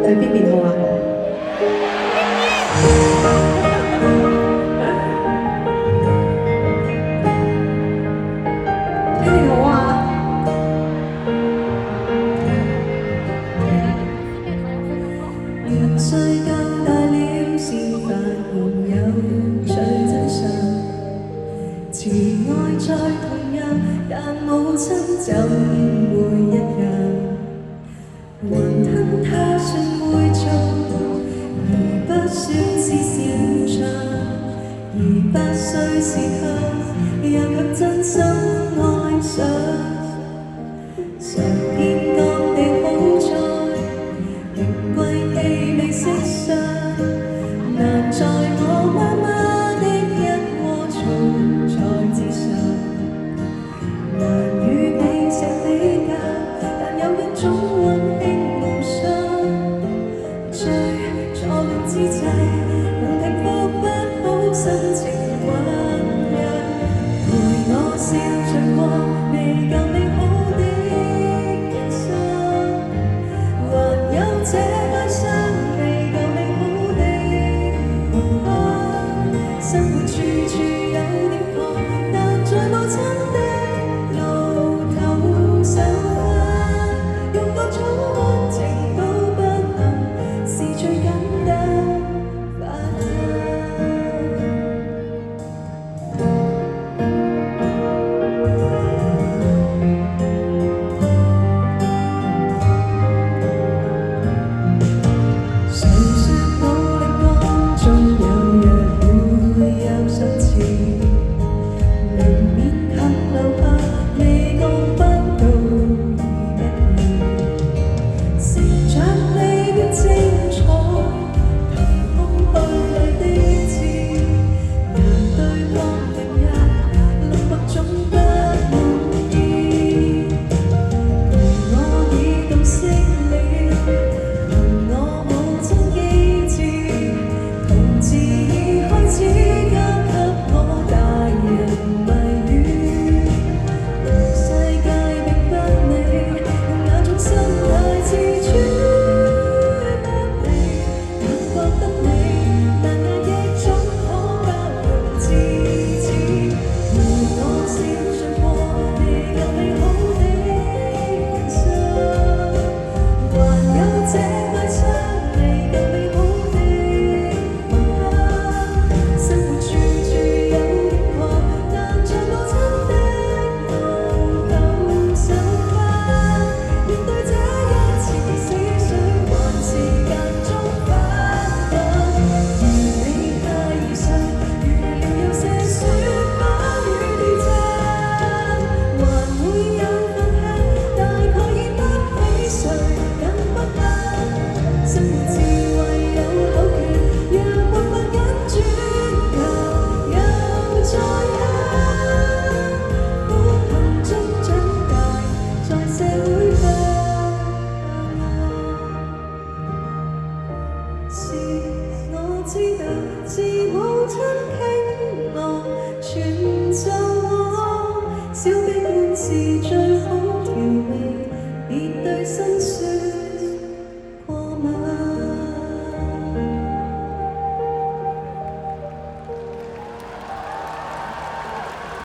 對邊邊好啊？邊邊好啊？原世界大了，先發現有趣真相。慈愛再同樣，但母親就會一樣。還吞他信會做，而不算是擅長。而8歲時候，又卻真心愛上。嘗遍各地好菜，名貴氣味色相，難在我媽媽的一鍋餸菜之上。難與美食比較，但有一種溫馨無雙。最錯亂之際，能平復不好心情醞釀，陪我笑着過未夠美好的一生，還有這哀傷未夠美好的夢想。生活處處有點破，但在母親的路途上返，用各種溫情都不能是最簡單快樂。誰說努力當中有日會有相似，能勉強留下未覺不到已不易。成長未必精彩，憑空虛裏的字，難對抗明日冷漠總不滿意。陪我已懂識了，憑我母親機智，同志已開始交給我大人謎語。世界並不美，用那種心態自處不離，感覺得美，但也亦總可包容自持。陪我笑着過未夠美好的人生，還有這愛傷未夠美好的夢想。生活處處有點破，但在母親的路途上返，面對這一次死水，還是間中反彈。如你太易碎，預料有些雪花與地震，還會有份吃，大概已不比誰更不安。生活智慧有口訣，讓活法緊轉頭又再忍，苦行中長大，在社會不是我知道，是母親傾我，傳授我，小悲歡是最好調味，別對辛酸。